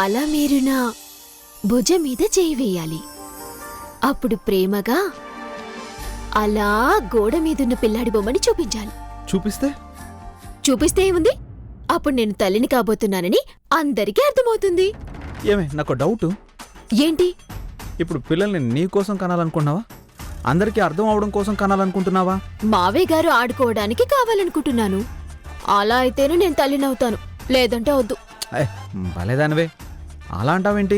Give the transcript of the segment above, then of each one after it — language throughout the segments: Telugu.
అలా మీరు నా భుజం మీద చేయి వేయాలి. అప్పుడు ప్రేమగా అలా గోడ మీదున్న పిల్లాడి బొమ్మని చూపించాలి. చూపిస్తే ఏముంది, అప్పుడు నేను తల్లిని కాబోతున్నానని అందరికీ అర్థమవుతుంది. ఏమే నాకు డౌట్. ఏంటి? ఇప్పుడు పిల్లల్ని నీ కోసం కనాలనుకున్నావా, అందరికీ అర్థం అవడం కోసం కనాలనుకుంటున్నావా? మావయ్య గారు ఆడుకోవడానికి కావాలనుకుంటున్నాను. అలా అయితేనే నేను తల్లినవుతాను, లేదంటే వద్దు. భలేదానివే, అలా అంటావేంటి?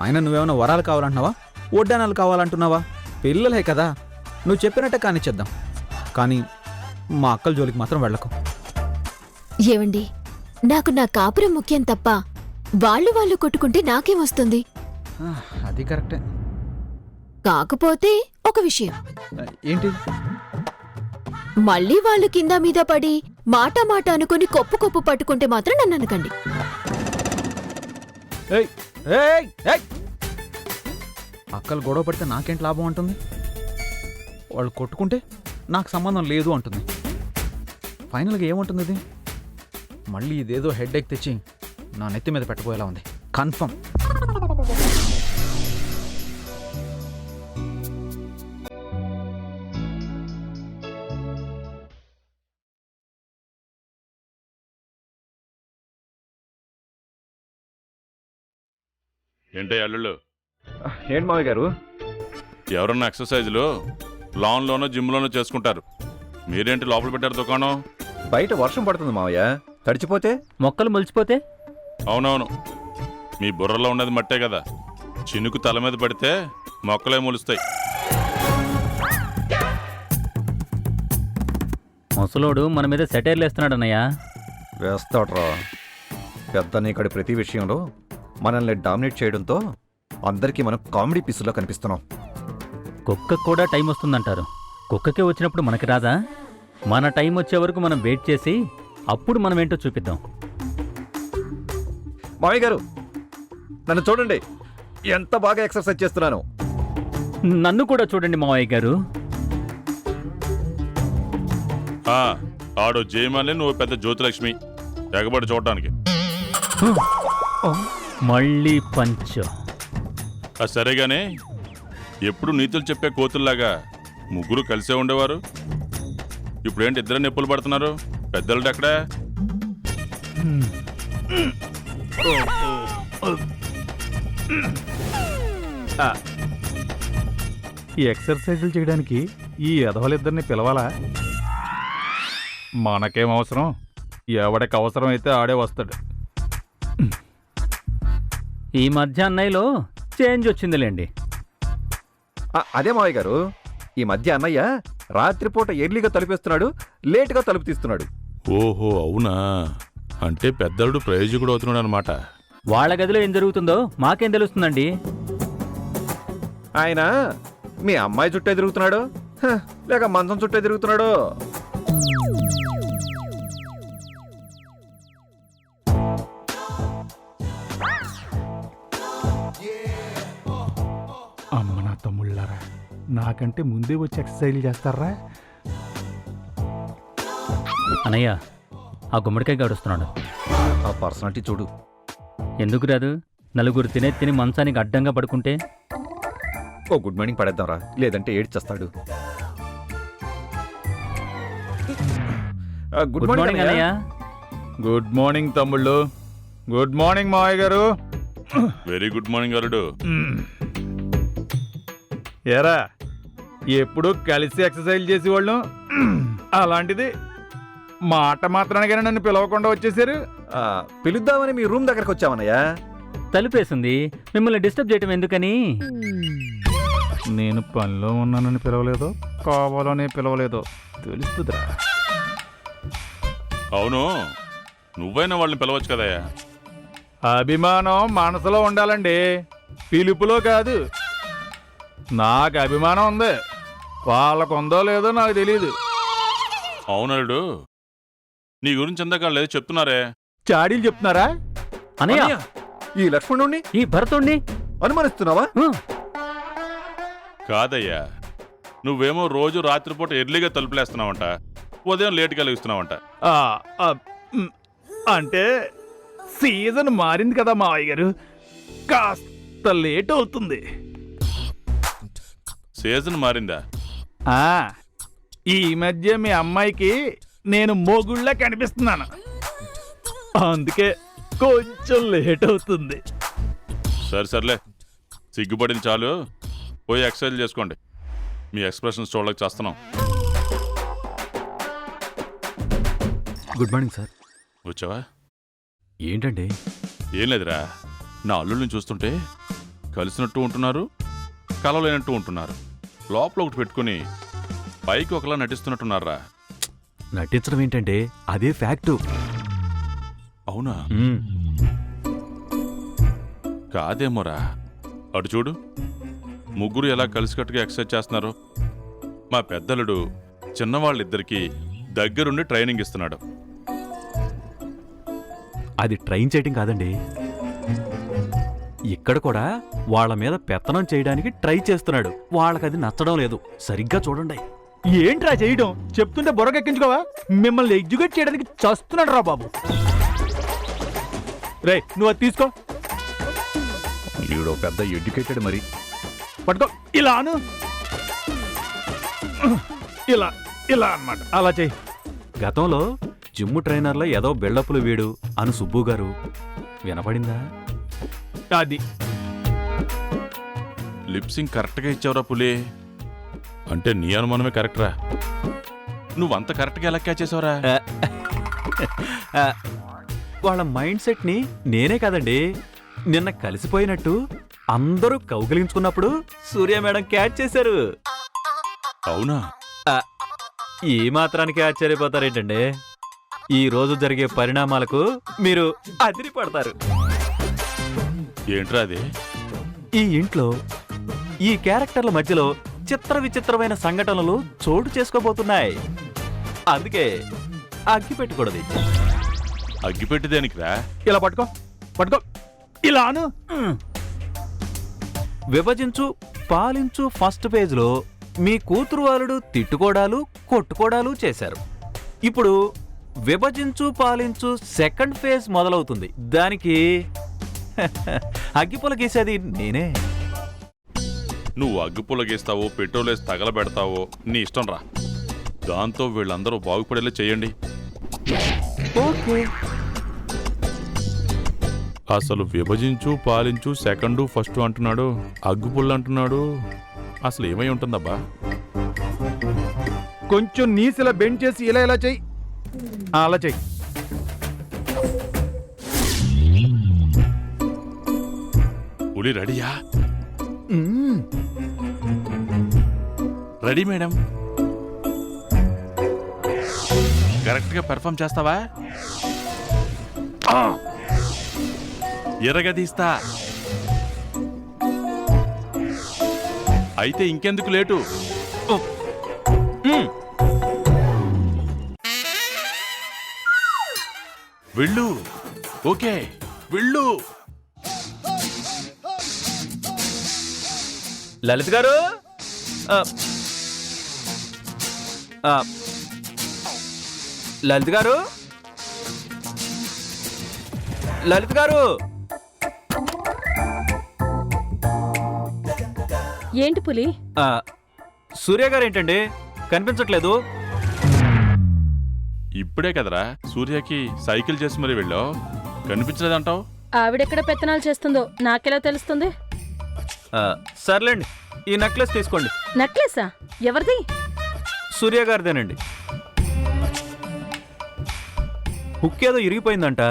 ఆయన నువ్వేమైనా వరాలు కావాలంటున్నావా, వడ్డానాలు కావాలంటున్నావా? పిల్లలే కదా, నువ్వు చెప్పినట్టే కానిచ్చేద్దాం. కానీ మా అక్కల జోలికి మాత్రం వెళ్ళకు. ఏవండి, నాకు నా కాపురం ముఖ్యం తప్ప వాళ్ళు కొట్టుకుంటే నాకేమొస్తుంది? అది కరెక్టే. కాకపోతే ఒక విషయం. ఏంటి? మళ్ళీ వాళ్ళు కింద మీద పడి మాట అనుకుని కొప్పు పట్టుకుంటే మాత్రం నన్ను అనకండి. అక్కలు గొడవ పడితే నాకేంటి లాభం అంటుంది? వాళ్ళు కొట్టుకుంటే నాకు సంబంధం లేదు అంటుంది. ఫైనల్గా ఏమంటుంది ఇది? మళ్ళీ ఇదేదో హెడ్ఏక్ తెచ్చి నా నెత్తి మీద పెట్టబోయేలా ఉంది. కన్ఫర్మ్. ఏంటే అల్లుళ్ళు? ఏంటి మావయ్య గారు? ఎవరన్నా ఎక్సర్సైజులు లాన్లోనో జిమ్లోనో చేసుకుంటారు, మీరేంటి లోపల పెట్టారు దుకాణం? బయట వర్షం పడుతుంది మావయ్య, తడిచిపోతే మొక్కలు మొలిచిపోతే? అవునవును, మీ బుర్రలో ఉన్నది మట్టే కదా, చినుకు తల మీద పడితే మొక్కలే మొలుస్తాయి. ముసలోడు మన మీద సెటైర్లు వేస్తున్నాడు అన్నయ్య. వేస్తాడ్రా. పెద్ద నీకడి ప్రతి విషయంలో మనల్ని డామినేట్ చేయడంతో అందరికీ మనం కామెడీ పీసుల్లో కనిపిస్తున్నాం. కుక్కకు కూడా టైం వస్తుందంటారు, కుక్కకే వచ్చినప్పుడు మనకి రాదా? మన టైం వచ్చే వరకు మనం వెయిట్ చేసి అప్పుడు మనం ఏంటో చూపిద్దాం. మావయ్య గారు, నన్ను చూడండి, ఎంత బాగా ఎక్సర్సైజ్ చేస్తున్నాను. నన్ను కూడా చూడండి మావయ్య గారు. ఆడో జయమాలి, నువ్వు పెద్ద జ్యోతిలక్ష్మి, ఎగబడి చూడటానికి. మళ్ళీ పంచ. సరేగానే, ఎప్పుడు నీతులు చెప్పే కోతుల్లాగా ముగ్గురు కలిసే ఉండేవారు, ఇప్పుడేంటి ఇద్దరు నొప్పులు పడుతున్నారు? పెద్దలు ఎక్కడా? ఈ ఎక్సర్సైజులు చేయడానికి ఈ ఎదవలిద్దరిని పిలవాలా? మనకేం అవసరం, ఎవడికి అవసరం అయితే ఆడే వస్తాడు. ఈ మధ్య అన్నయ్యలో చేంజ్ వచ్చిందిలేండి. అదే మావయ్య గారు, ఈ మధ్య అన్నయ్య రాత్రిపూట ఎర్లీగా తలుపేస్తున్నాడు, లేటుగా తలుపు తీస్తున్నాడు. ఓహో అవునా, అంటే పెద్దలుడు ప్రయోజకుడు అవుతున్నాడు అనమాట. వాళ్ళ గదిలో ఏం జరుగుతుందో మాకేం తెలుస్తుందండి? ఆయన మీ అమ్మాయి చుట్టే తిరుగుతున్నాడు, లేక మంచం చుట్టే తిరుగుతున్నాడు. అమ్మ నా తమ్ముళ్ళారా, నాకంటే ముందే వచ్చి ఎక్సర్సైజ్లు చేస్తారా? అన్నయ్య, ఆ గుమ్మడికాయ గడుస్తున్నాడు. ఆ పర్సనాలిటీ చూడు. ఎందుకు రాదు? నలుగురు తిని మంచానికి అడ్డంగా పడుకుంటే ఓ గుడ్ మార్నింగ్ పడేద్దాంరా, లేదంటే ఏడ్చేస్తాడు. గుడ్ మార్నింగ్ అన్నయ్య. గుడ్ మార్నింగ్ తమ్ముళ్ళు. గుడ్ మార్నింగ్ మావయ్య గారు. వెరీ గుడ్ మార్నింగ్ అల్లుడు. ఏరా, ఎప్పుడు కలిసి ఎక్సర్సైజ్ చేసేవాళ్ళు, అలాంటిది మాట మాత్రానికైనా నన్ను పిలవకుండా వచ్చేసారు. పిలుద్దామని మీ రూమ్ దగ్గరకు వచ్చామన్నయ్యా. తలుపేసింది, మిమ్మల్ని డిస్టర్బ్ చేయటం ఎందుకని. నేను పనిలో ఉన్నానని పిలవలేదో, కావాలనే పిలవలేదో తెలుస్తుందిరా. అవును, నువ్వైనా వాళ్ళని పిలవచ్చు కదయ్యా. అభిమానం మనసులో ఉండాలండి, పిలుపులో కాదు. నాకు అభిమానం ఉంది, వాళ్ళకు ఉందో లేదో నాకు తెలియదు. అవునల్లుడు, నీ గురించి ఎందాక లేదు చెప్తున్నారే. చాడీలు చెప్తున్నారా? అన్నయ్య, ఈ లక్ష్మణుణ్ణి, ఈ భరతుణ్ణి అనుమానిస్తున్నావా? కాదయ్యా, నువ్వేమో రోజు రాత్రిపూట ఎర్లీగా తలుపులేస్తున్నావంట, ఉదయం లేటుగా లేస్తున్నావంట. అంటే సీజన్ మారింది కదా మావయ్య గారు, కాస్త లేట్ అవుతుంది. సీజన్ మారిందా? ఆ, ఈ మధ్య మీ అమ్మాయికి నేను మొగుళ్ళ కనిపిస్తున్నాను, అందుకే కొంచెం లేట్ అవుతుంది. సర్లే, సిగ్గుపడింది చాలు, పోయి ఎక్సర్సైజ్ చేసుకోండి. మీ ఎక్స్ప్రెషన్స్ చూడలేక చేస్తున్నాం. Good morning sir. వచ్చావా? ఏంటండి? ఏం లేదురా, నా అల్లుళ్ళని చూస్తుంటే కలిసినట్టు ఉంటున్నారు, కలవలేనట్టు ఉంటున్నారు. లోపల ఒకటి పెట్టుకుని పైకి ఒకలా నటిస్తున్నట్టున్నారా? నటించడం ఏంటంటే అదే ఫ్యాక్టు. అవునా? కాదేమోరా. అటు చూడు, ముగ్గురు ఎలా కలిసికట్టుగా ఎక్సర్సైజ్ చేస్తున్నారు. మా పెద్దలుడు చిన్నవాళ్ళిద్దరికీ దగ్గరుండి ట్రైనింగ్ ఇస్తున్నాడు. అది ట్రైన్ చేయటం కాదండి, ఇక్కడ కూడా వాళ్ళ మీద పెత్తనం చేయడానికి ట్రై చేస్తున్నాడు. వాళ్ళకది నచ్చడం లేదు. సరిగ్గా చూడండి. ఏంట్రా చేయడం? చెప్తుంటే బుర్రకెక్కించుకోవా? మిమ్మల్ని ఎగ్జిక్యూట్ చేయడానికి చస్తున్నాడు రా బాబు. రే, నువ్వు అది తీసుకో, ఈడో పెద్ద ఎడ్యుకేటెడ్ మరి. పట్టుకో. ఇలాను ఇలా ఇలా అన్నమాట, అలా చెయ్యి. గతంలో జిమ్ ట్రైనర్లో ఏదో బిల్డప్లు వీడు అను సుబ్బు గారు వినపడిందా? అది లిప్సింగ్ కరెక్ట్గా ఇచ్చావురా పులి. అంటే నీ అనుమానమే కరెక్ట్రా. నువ్వంత కరెక్ట్గా ఎలా క్యాచ్ చేసావురా? వాళ్ళ మైండ్ సెట్ ని నేనే కాదండి, నిన్న కలిసిపోయినట్టు అందరూ కౌగిలించుకున్నప్పుడు సూర్య మేడం క్యాచ్ చేశారు. అవునా? ఈ మాత్రానికి ఆశ్చర్యపోతారేంటండి? ఈ రోజు జరిగే పరిణామాలకు మీరు అదిరిపడతారు. ఏంట్రా అది? ఈ ఇంట్లో ఈ క్యారెక్టర్ల మధ్యలో చిత్ర విచిత్రమైన సంఘటనలు చోటు చేసుకోబోతున్నాయి. అందుకే అగ్గి పెట్టుకూడదు. అగ్గిపెట్టి దేనికిరా? ఇలా పట్టుకో, పట్టుకో. ఇలాను విభజించు పాలించు ఫస్ట్ పేజ్లో మీ కూతురు వాళ్ళుడు తిట్టుకోడాలు కొట్టుకోడాలు చేశారు. ఇప్పుడు విభజించు పాలించు సెకండ్ ఫేజ్ మొదలవుతుంది. దానికి అగ్గిపుల గీసేది నేనే. నువ్వు అగ్గిపుల్ల గీస్తావో పెట్రోల్ వేసి తగలబెడతావో నీ ఇష్టం రా. దాంతో వీళ్ళందరూ బాగుపడేలా చేయండి. అసలు విభజించు పాలించు సెకండు ఫస్ట్ అంటున్నాడు, అగ్గిపుల్ల అంటున్నాడు. అసలు ఏమై ఉంటుందబ్బా? కొంచెం నీసిలా బెండ్ చేసి ఇలా ఇలా చెయ్యి, అలా చెయ్యి. పులి రెడీయా? Ready madam. కరెక్ట్గా పెర్ఫామ్ చేస్తావా? ఎర్రగదీస్తా. అయితే ఇంకెందుకు లేటు? వెళ్ళు. ఓకే, వెళ్ళు. లలిత్ గారు, లలిత్ గారు, లలిత్ గారు. ఏంటి పులి? సూర్య గారు ఏంటండి కనిపించట్లేదు? ఇప్పుడే కదరా సూర్యకి సైకిల్ చేసి మరి వెళ్ళావు, కనిపించలేదంటావు? ఆవిడెక్కడ పెత్తనాలు చేస్తుందో నాకెలా తెలుస్తుంది? సర్లేండి, ఈ నెక్లెస్ తీసుకోండి. నెక్లెసా? ఎవరిది? సూర్య గారిదేనండి. హుక్ ఏదో ఇరిగిపోయిందంట,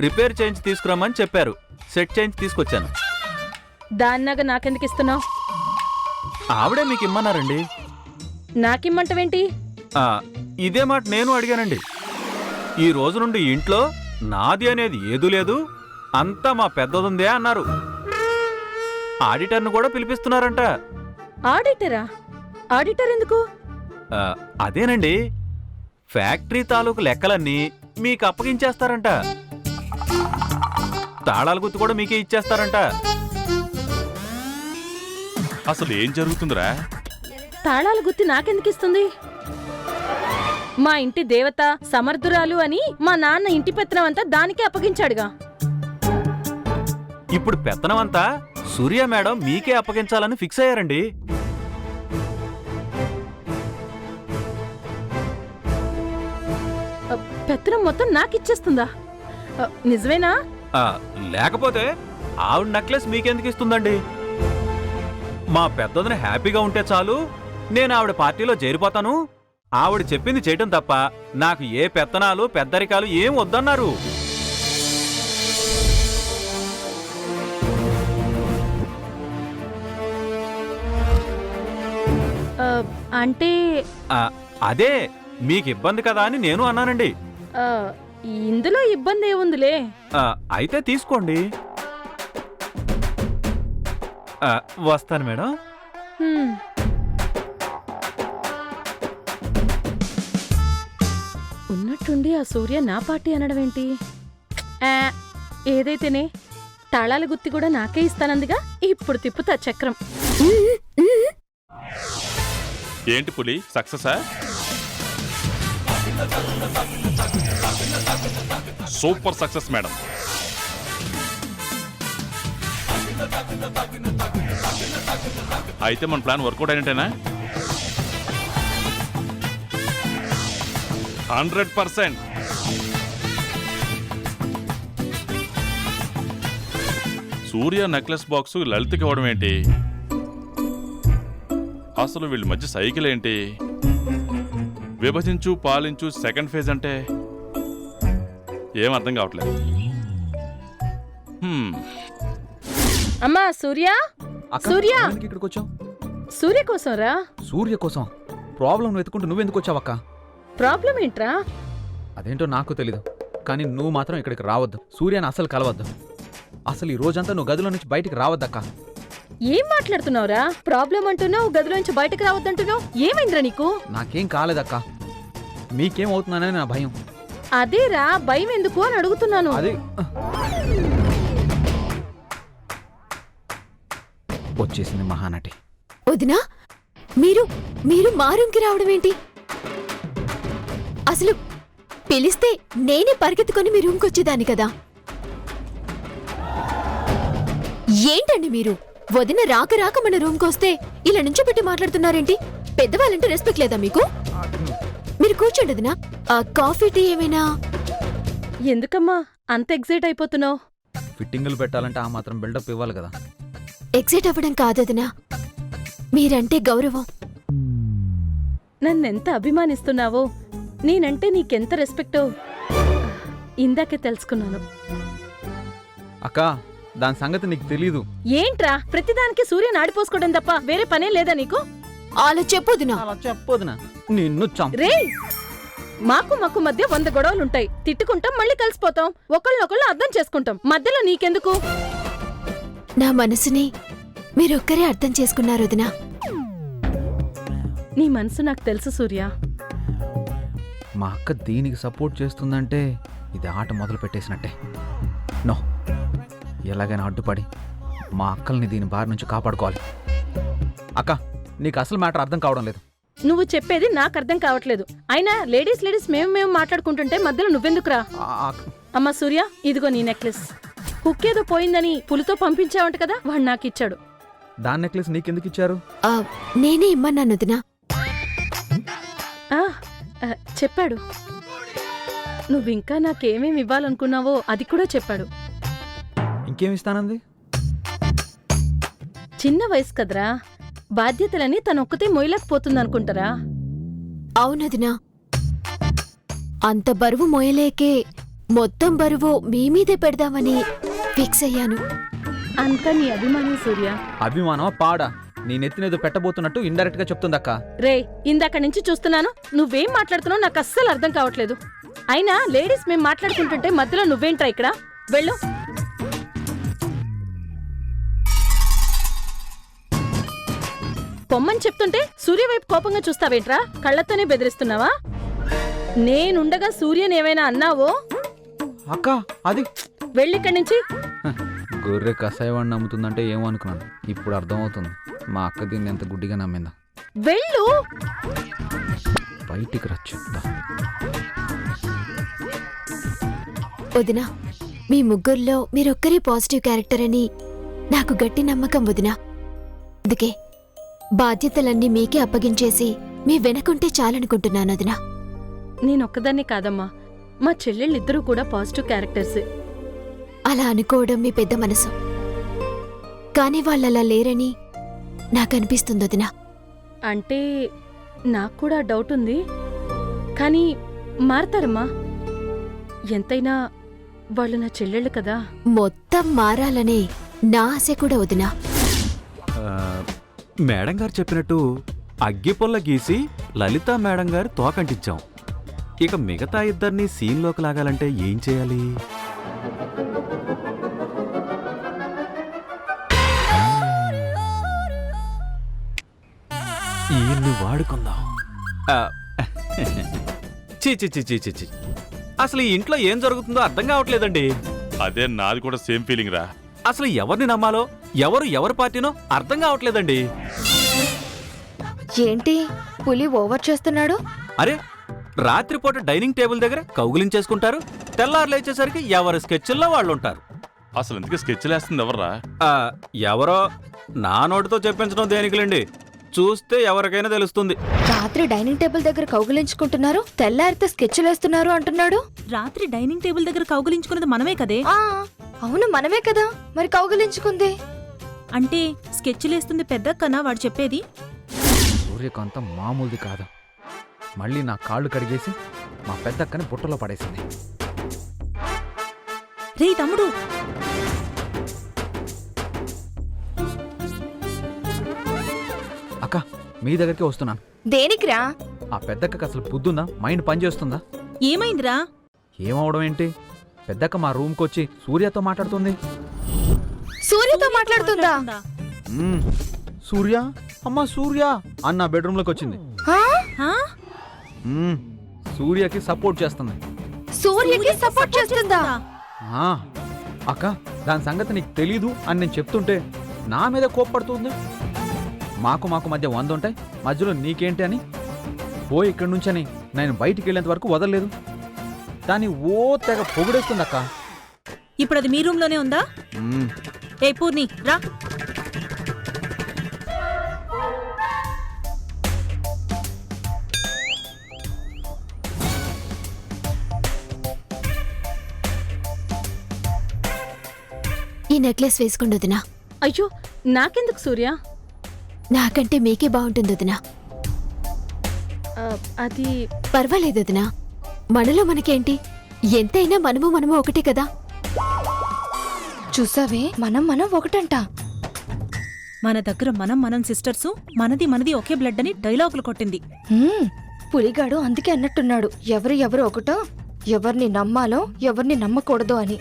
రిపేర్ చేయించి తీసుకురామని చెప్పారు. సెట్ చేయించి తీసుకొచ్చాను. దాన్నాగా నాకెందుకు ఇస్తున్నావు? ఆవిడే మీకు ఇమ్మన్నారండి. నాకిమ్మంటవేంటి? ఇదే మాట నేను అడిగానండి. ఈ రోజు నుండి ఇంట్లో నాది అనేది ఏదూ లేదు, అంతా మా పెద్దదుందే అన్నారు. ఆడిటర్ను కూడా పిలిపిస్తున్నారంట. ఆడిటరా? ఆడిటర్ ఎందుకు? అదేనండి, ఫ్యాక్టరీ తాలూకు లెక్కలన్నీ మీకు అప్పగించేస్తారంట. తాళాల గుర్తు కూడా మీకే ఇచ్చేస్తారంట. అసలు ఏం జరుగుతుందిరా? తాళాల గుత్తి నాకెందుకు ఇస్తుంది? మా ఇంటి దేవత సమర్థురాలు అని మా నాన్న ఇంటి పెత్తనం అంతా దానికే అప్పగించాడుగా. ఇప్పుడు పెత్తనం అంతా సూర్య మేడం మీకే అప్పగించాలని ఫిక్స్ అయ్యారండి. పెత్తనం మొత్తం నాకిచ్చేస్తుందా? నిజమేనా? లేకపోతే ఆవిడ నెక్లెస్ మీకెందుకు ఇస్తుందండి? మా పెద్దదని హ్యాపీగా ఉంటే చాలు, నేను ఆవిడ పార్టీలో చేరిపోతాను. ఆవిడ చెప్పింది చేయటం తప్ప నాకు ఏ పెత్తనాలు పెద్దరికాలు ఏం వద్దన్నారు. అంటే అదే మీకు ఇబ్బంది కదా అని నేను అన్నానండి. ఇందులో ఇబ్బంది ఏముందిలే. అయితే తీసుకోండి. వస్తాను మేడం. ఉన్నట్టుండి ఆ సూర్య నా పార్టీ అనడం ఏంటి? ఏదైతేనే తాళాల గుత్తి కూడా నాకే ఇస్తానందిగా. ఇప్పుడు తిప్పుతా చక్రం. ఏంటి పులి, సక్సెసా? Super success madam. అయితే మన ప్లాన్ వర్కౌట్ అయినట్టేనా? 100%. సూర్య నెక్లెస్ బాక్స్ లలితకి ఇవ్వడం ఏంటి? అసలు వీళ్ళ మధ్య సైకిల్ ఏంటి? విభజించు పాలించు సెకండ్ ఫేజ్ అంటే ఏం అర్థం కావట్లేదు. అమ్మా సూర్య, సూర్య ఇక్కడికి వచ్చావు? సూర్య కోసం రా. సూర్య కోసం? ప్రాబ్లం వెతుకుంటూ నువ్వెందుకు వచ్చావక్క? ప్రాబ్లం ఏంట్రా? అదేంటో నాకు తెలీదు, కానీ నువ్వు మాత్రం ఇక్కడికి రావద్దు. సూర్యని అసలు కలవద్దు. అసలు ఈ రోజంతా నువ్వు గదిలో నుంచి బయటికి రావద్దక్క. ఏం మాట్లాడుతున్నావురా? ప్రాబ్లం అంటున్నావు, గదిలో నుంచి బయటకు రావద్దంటున్నావు. ఏమైందిరా నీకు? నాకేం కాలేదక్క, మీకేం అవుతున్నానని నా భయం. అదేరా, భయం ఎందుకు అని అడుగుతున్నాను. అది వచ్చేసింది మహానటి. వదినా, మీరు మా రూమ్కి రావడం ఏంటి? అసలు పిలిస్తే నేనే పరిగెత్తుకొని మీ రూమ్కి వచ్చేదాన్ని కదా. ఏంటండి మీరు? వదిన రాక రాక మన రూమ్కి వస్తే ఇలా నుంచో పెట్టి మాట్లాడుతున్నారేంటి? పెద్దవాళ్ళంటే రెస్పెక్ట్ లేదా మీకు? మీరు కూర్చోండి వదినా. కాఫీ టీ ఏమైనా? ఎందుకమ్మా అంత ఎగ్జైట్ అయిపోతున్నావు? ఫిట్టింగులు పెట్టాలంటే ఆ మాత్రం బిల్డప్ ఇవ్వాలి కదా. ఎగ్జైట్ అవ్వడం కాదదినా, మీరంటే గౌరవం. నన్నెంత అభిమానిస్తున్నావో, నేనంటే నీకెంత రెస్పెక్టో ఇందాకే తెలుసుకున్నాను. అక్క, దాని సంగతి నీకు తెలీదు. ఏంట్రా ప్రతిదానికి సూర్యని ఆడిపోసుకోవడం తప్ప వేరే పనే లేదా నీకు? అలా చెప్పొదినా. అలా చెప్పొదినా, నిన్ను రే, మాకు మధ్య 100 గొడవలుంటాయి. తిట్టుకుంటాం, మళ్ళీ కలిసిపోతాం, ఒకళ్ళనొకళ్ళు అర్థం చేసుకుంటాం. మధ్యలో నీకెందుకు? నా మనసుని మీరొక్కరే అర్థం చేసుకున్నారు వదినా. నీ మనసు నాకు తెలుసు సూర్య. మా అక్క దీనికి సపోర్ట్ చేస్తుందంటే ఇది ఆట మొదలు పెట్టేసినట్టే. నో, ఎలాగైనా అడ్డుపడి మా అక్కల్ని దీని బారి నుంచి కాపాడుకోవాలి. అక్క, నీకు అసలు మ్యాటర్ అర్థం కావడం లేదు. నువ్వు చెప్పేది నాకు అర్థం కావట్లేదు. అయినా లేడీస్ మేము మాట్లాడుకుంటుంటే మధ్యలో నువ్వెందుకురా? అమ్మా సూర్య, ఇదిగో నీ నెక్లెస్. కుక్కేదో పోయిందని పులితో పంపించావంట కదా, వాడు నాకు ఇచ్చాడు. దాని నెక్లెస్ నీకెందుకు ఇచ్చారు? నేనే ఇమ్మన్నాను వదినా. చెప్పాడు. నువ్వింకా నాకేమేమి ఇవ్వాలనుకున్నావో అది కూడా చెప్పాడు. ఇంకేమిస్తానంది? చిన్న వయసు కదరా, బాధ్యతలని తనొక్కతే మోయలేకపోతుందనుకుంటారా? అవునదినా, అంత బరువు మోయలేకే మొత్తం బరువు మీ మీదే పెడదామని ఫిక్స్ అయ్యాను. అంతా నీ అభిమానం సూర్య. అభిమానం పాడా? నీ నెత్తినేదో పెట్టబోతున్నట్టు ఇండైరెక్ట్ గా చెప్తుందక్క. రే, ఇందాక నుంచి చూస్తున్నాను, నువ్వేం మాట్లాడుతున్నావు నాకు అస్సలు అర్థం కావట్లేదు. అయినా లేడీస్ మేం మాట్లాడుకుంటుంటే మధ్యలో నువ్వేంట్రా ఇక్కడ? వెళ్ళు. పొమ్మని చెప్తుంటే సూర్య వైపు కోపంగా చూస్తావేంట్రా? కళ్ళతోనే బెదిరిస్తున్నావా? నేనుండగా సూర్యని ఏమైనా అన్నావో? అక్క, అది వెళ్ళిక్కడి నుంచి. గొర్రె కషాయవాడిని నమ్ముతుందంటే ఏమో అనుకున్నాను, ఇప్పుడు అర్థమవుతుంది మా అక్క దీన్ని ఎంత గుడ్డిగా నమ్మిందా. వెళ్ళు. బయటికి రా చెప్తా. వదినా, మీ ముగ్గురులో మీరొక్కరే పాజిటివ్ క్యారెక్టర్ అని నాకు గట్టి నమ్మకం వదినా. అందుకే బాధ్యతలన్నీ మీకే అప్పగించేసి మీ వెనకుంటే చాలనుకుంటున్నాను వదినా. నేనొక్కదాన్నే కాదమ్మా, మా చెల్లెళ్ళిద్దరూ కూడా పాజిటివ్ క్యారెక్టర్స్. అలా అనుకోవడం మీ పెద్ద మనసు, కానీ వాళ్ళలా లేరని నాకనిపిస్తుంది వదినా. అంటే నాకు కూడా డౌట్ ఉంది, కానీ మారతారమ్మా. ఎంతైనా వాళ్ళు నా చెల్లెళ్ళు కదా. మొత్తం మారాలనే నా ఆశ కూడా వదినా. మేడం గారు చెప్పినట్టు అగ్గిపుల్ల గీసి లలిత మేడం గారు తోకంటించాం. ఇక మిగతా ఇద్దరిని సీన్లోకి లాగాలంటే ఏం చేయాలి? ఈయన్ని వాడుకుందాం. చీ చీ చీ చీ చీ చీ. అసలు ఈ ఇంట్లో ఏం జరుగుతుందో అర్థం కావట్లేదండి. అదే నాది కూడా సేమ్ ఫీలింగ్ రా. అసలు ఎవరిని నమ్మాలో, ఎవరి పార్టీనో అర్థం కావట్లేదండి. ఏంటి పులి ఓవర్ చేస్తున్నాడు? అరే, రాత్రిపూట డైనింగ్ టేబుల్ దగ్గర కౌగులించేసుకుంటారు, తెల్లారు లేచేసరికి ఎవరి స్కెచ్ల్లో వాళ్ళు ఉంటారు. అసలు ఎందుకు స్కెచ్లు వేస్తుంది ఎవర్రా? ఎవరో నా నోటితో చెప్పించడం దేనికిలేండి, చూస్తే ఎవరికైనా తెలుస్తుంది. రాత్రి డైనింగ్ టేబుల్ దగ్గర కౌగులించుకుంటున్నారు, తెల్లారితే స్కెచ్లేస్తున్నారు అంటున్నాడు. రాత్రి డైనింగ్ టేబుల్ దగ్గర కౌగులించుకున్నది మనమే కదే. అవును మనమే కదా, మరి కౌగులించుకుంది అంటే స్కెచ్లేస్తుంది పెద్దక్కనా వాడు చెప్పేది? సూర్యకాంతం మామూలుది కాదు. మళ్ళీ నా కాళ్ళు కడిగేసి మా పెద్దక్కని బుట్టలో పడేసింది. రే తమ్ముడు, అక్క మీ దగ్గరికి వస్తున్నాను. దేనికిరా? ఆ పెద్దక్కకి అసలు బుద్ధుందా? మైండ్ పనిచేస్తుందా? ఏమైందిరా? ఏమవడం ఏంటి, పెద్దక్క మా రూమ్కి వచ్చి సూర్యతో మాట్లాడుతుంది. సూర్యతో మాట్లాడుతుందా? సూర్య, అమ్మా సూర్య అన్న బెడ్రూమ్లోకి వచ్చింది. సూర్యకి సపోర్ట్ చేస్తుంది. సూర్యకి సపోర్ట్ చేస్తుందా? అక్క దాని సంగతి నీకు తెలీదు అని నేను చెప్తుంటే నా మీద కోప్పడుతుంది. మాకు మధ్య 100 ఉంటాయి, మధ్యలో నీకేంటి అని పోయి ఇక్కడి నుంచని నేను బయటికి వెళ్ళేంత వరకు వదలలేదు. దాన్ని ఓ తెగ పొగిడేస్తుంది అక్క. ఇప్పుడు అది మీ రూమ్ లోనే ఉందా? ఏ పూర్ణి రా. ఈ నెక్లెస్ వేసుకోండి వదినా. అయ్యో నాకెందుకు సూర్య? నాకంటే మీకే బాగుంటుంది వదినా. అది పర్వాలేదు వదినా, మనలో మనకేంటి, ఎంతైనా మనము ఒకటే కదా. చూసావే, మనం ఒకటంట. మన దగ్గర మనం సిస్టర్సు, మనది ఒకే బ్లడ్ అని డైలాగులు కొట్టింది. పులిగాడు అందుకే అన్నట్టున్నాడు, ఎవరు ఒకటో, ఎవరిని నమ్మాలో ఎవరిని నమ్మకూడదో అని.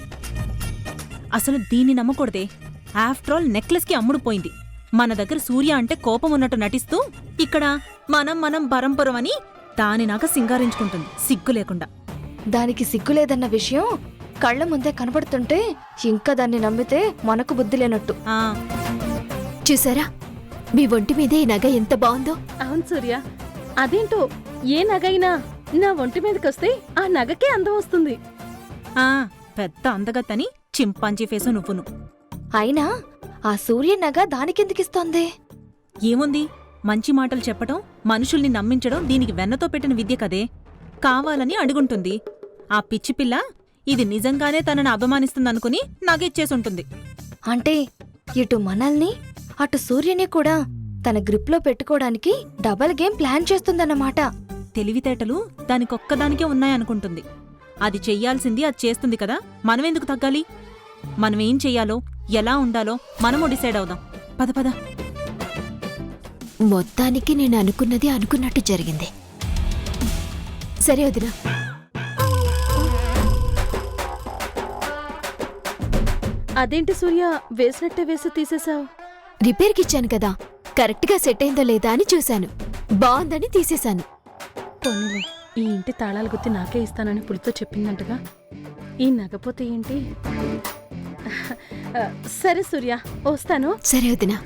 అసలు దీన్ని నమ్మకూడదే. ఆఫ్టర్ ఆల్ నెక్లెస్ కి అమ్ముడు పోయింది. మన దగ్గర సూర్య అంటే కోపం ఉన్నట్టు నటిస్తూ ఇక్కడ మనం పరంపరం అని దాని నాక సింగారించుకుంటుంది సిగ్గు లేకుండా. దానికి సిగ్గులేదన్న విషయం కళ్ల ముందే కనబడుతుంటే ఇంకా దాన్ని నమ్మితే మనకు బుద్ధి లేనట్టు. చూసారా, మీ ఒంటి మీదే ఈ నగ ఎంత బాగుందో. అవును సూర్య, అదేంటో ఏ నగైనా నా ఒంటి మీదకొస్తే ఆ నగకే అందం వస్తుంది. పెద్ద అందగత్తని చింపాంజీ ఫేసు నువ్వును. అయినా ఆ సూర్య నగ దానికెందుకిస్తోంది? ఏముంది, మంచి మాటలు చెప్పటం, మనుషుల్ని నమ్మించడం దీనికి వెన్నతో పెట్టిన విద్య కదే. కావాలని అడుగుంటుంది. ఆ పిచ్చి పిల్ల ఇది నిజంగానే తనని అభిమానిస్తుందనుకుని నగిచ్చేసుంటుంది. అంటే ఇటు మనల్ని అటు సూర్యని కూడా తన గ్రిప్లో పెట్టుకోవడానికి డబల్ గేమ్ ప్లాన్ చేస్తుందన్నమాట. తెలివితేటలు దానికొక్కదానికే ఉన్నాయనుకుంటుంది. అది చెయ్యాల్సింది అది చేస్తుంది కదా, మనమెందుకు తగ్గాలి? మనమేం చెయ్యాలో, ఎలా ఉండాలో మనము డిసైడ్ అవుదాం. పద. మొత్తానికి నేను అనుకున్నది అనుకున్నట్టు జరిగింది. సరే వదినా. అదేంటి సూర్య, వేసినట్టే వేసి తీసేశావు? రిపేర్కిచ్చాను కదా, కరెక్ట్గా సెట్ అయిందో లేదా అని చూశాను. బాగుందని తీసేశాను. పోనీలే, ఈ ఇంటి తాళాలు గుర్తి నాకే ఇస్తానని పులితో చెప్పిందంటగా. ఈ నగపోతే ఏంటి? సరే సూర్య, వస్తాను. సరే వదినా.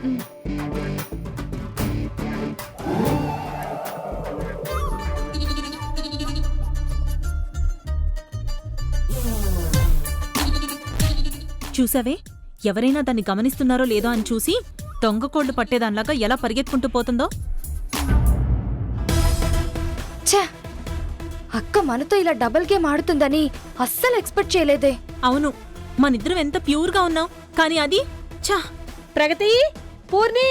చూసావే, ఎవరైనా దాన్ని గమనిస్తున్నారో లేదో అని చూసి దొంగకోళ్లు పట్టేదానిలాగా ఎలా పరిగెత్తుకుంటూ పోతుందో. ఛే, అక్క మనతో ఇలా డబుల్ గేమ్ ఆడుతుందని అస్సలు ఎక్స్పెక్ట్ చేయలేదే. అవును, మనిద్దరం ఎంత ప్యూర్గా ఉన్నాం, కానీ అది ఛా. ప్రగతి, పూర్ణి,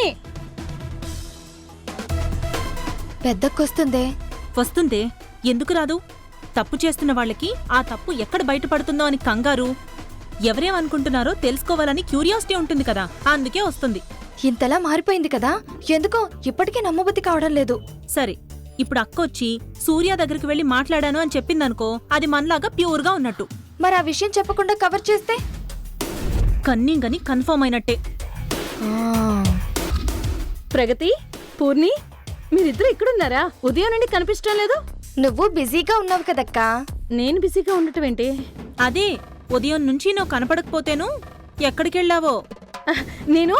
పెద్దక్కొస్తుందే. వస్తుందే, ఎందుకు రాదు? తప్పు చేస్తున్న వాళ్ళకి ఆ తప్పు ఎక్కడ బయటపడుతుందో అని కంగారు, ఎవరేమనుకుంటున్నారో తెలుసుకోవాలని క్యూరియాసిటీ ఉంటుంది కదా, అందుకే వస్తుంది. ఇంతలా మారిపోయింది కదా, ఎందుకో ఇప్పటికీ నమ్మబుద్ధి కావడం లేదు. సరే, ఇప్పుడు అక్కొచ్చి సూర్య దగ్గరికి వెళ్ళి మాట్లాడాను అని చెప్పిందనుకో, అది మనలాగా ప్యూర్గా ఉన్నట్టు. మరి ఆ విషయం చెప్పకుండా కవర్ చేస్తే కన్నింగని కన్ఫర్మ్ అయినట్టే. ప్రగతి, పూర్ణి, మీరిద్దరు ఇక్కడున్నారా? ఉదయం నుండి కనిపించడం లేదు. నువ్వు బిజీగా ఉన్నావు కదక్కా. నేను బిజీగా ఉండటం ఏంటి? అదే, ఉదయం నుంచి నువ్వు కనపడకపోతేను ఎక్కడికెళ్ళావో. నేను